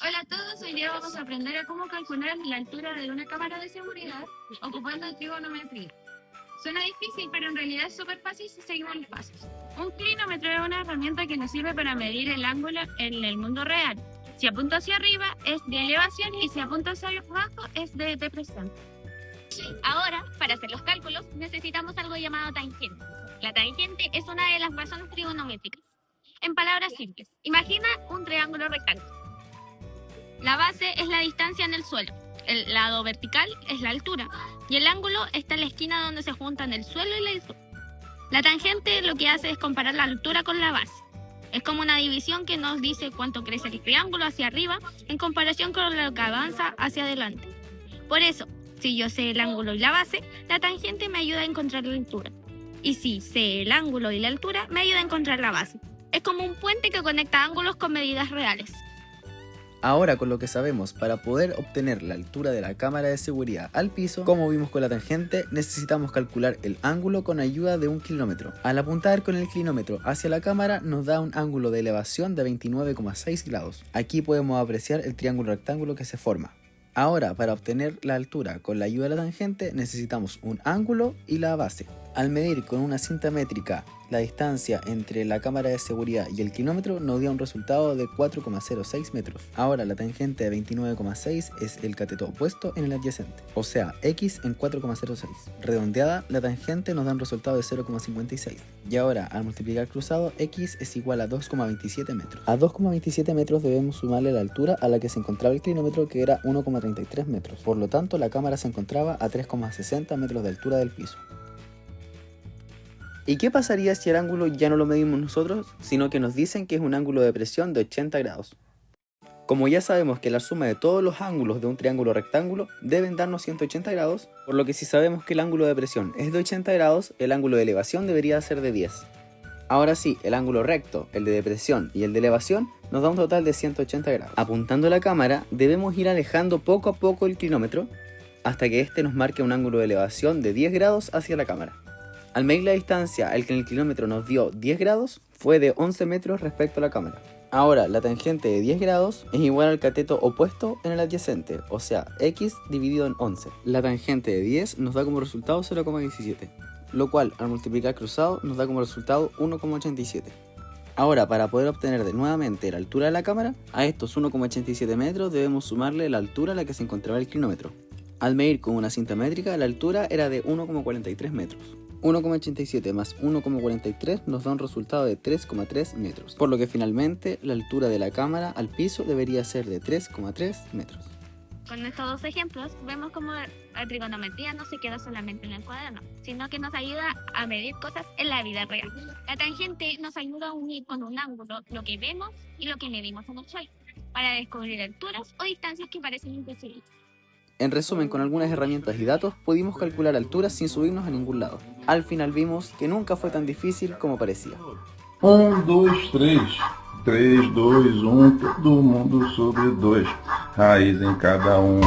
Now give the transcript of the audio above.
Hola a todos, hoy día vamos a aprender a cómo calcular la altura de una cámara de seguridad ocupando trigonometría. Suena difícil, pero en realidad es súper fácil si seguimos los pasos. Un clinómetro es una herramienta que nos sirve para medir el ángulo en el mundo real. Si apunta hacia arriba es de elevación y si apunta hacia abajo es de depresión. Ahora, para hacer los cálculos, necesitamos algo llamado tangente. La tangente es una de las razones trigonométricas. En palabras simples, imagina un triángulo rectángulo. La base es la distancia en el suelo, el lado vertical es la altura y el ángulo está en la esquina donde se juntan el suelo y la altura. La tangente lo que hace es comparar la altura con la base. Es como una división que nos dice cuánto crece el triángulo hacia arriba en comparación con lo que avanza hacia adelante. Por eso, si yo sé el ángulo y la base, la tangente me ayuda a encontrar la altura. Y si sé el ángulo y la altura, me ayuda a encontrar la base. Es como un puente que conecta ángulos con medidas reales. Ahora, con lo que sabemos, para poder obtener la altura de la cámara de seguridad al piso, como vimos con la tangente, necesitamos calcular el ángulo con ayuda de un clinómetro. Al apuntar con el clinómetro hacia la cámara nos da un ángulo de elevación de 29,6 grados. Aquí podemos apreciar el triángulo rectángulo que se forma. Ahora, para obtener la altura con la ayuda de la tangente, necesitamos un ángulo y la base. Al medir con una cinta métrica la distancia entre la cámara de seguridad y el clinómetro, nos dio un resultado de 4,06 metros. Ahora, la tangente de 29,6 es el cateto opuesto en el adyacente, o sea, x en 4,06. Redondeada, la tangente nos da un resultado de 0,56. Y ahora, al multiplicar cruzado, x es igual a 2,27 metros. A 2,27 metros debemos sumarle la altura a la que se encontraba el clinómetro, que era 1,33 metros. Por lo tanto, la cámara se encontraba a 3,60 metros de altura del piso. ¿Y qué pasaría si el ángulo ya no lo medimos nosotros, sino que nos dicen que es un ángulo de presión de 80 grados? Como ya sabemos que la suma de todos los ángulos de un triángulo rectángulo deben darnos 180 grados, por lo que si sabemos que el ángulo de presión es de 80 grados, el ángulo de elevación debería ser de 10. Ahora sí, el ángulo recto, el de depresión y el de elevación nos da un total de 180 grados. Apuntando la cámara, debemos ir alejando poco a poco el clinómetro hasta que este nos marque un ángulo de elevación de 10 grados hacia la cámara. Al medir la distancia al que en el kilómetro nos dio 10 grados, fue de 11 metros respecto a la cámara. Ahora, la tangente de 10 grados es igual al cateto opuesto en el adyacente, o sea, x dividido en 11. La tangente de 10 nos da como resultado 0,17, lo cual al multiplicar cruzado nos da como resultado 1,87. Ahora, para poder obtener nuevamente la altura de la cámara, a estos 1,87 metros debemos sumarle la altura a la que se encontraba el clinómetro. Al medir con una cinta métrica, la altura era de 1,43 metros. 1,87 más 1,43 nos da un resultado de 3,3 metros, por lo que finalmente la altura de la cámara al piso debería ser de 3,3 metros. Con estos dos ejemplos, vemos cómo la trigonometría no se queda solamente en el cuaderno, sino que nos ayuda a medir cosas en la vida real. La tangente nos ayuda a unir con un ángulo lo que vemos y lo que medimos en el suelo, para descubrir alturas o distancias que parecen imposibles. En resumen, con algunas herramientas y datos pudimos calcular alturas sin subirnos a ningún lado. Al final vimos que nunca fue tan difícil como parecía. 1, 2, 3. 3, 2, 1, todo mundo sobre 2. Raiz em cada um.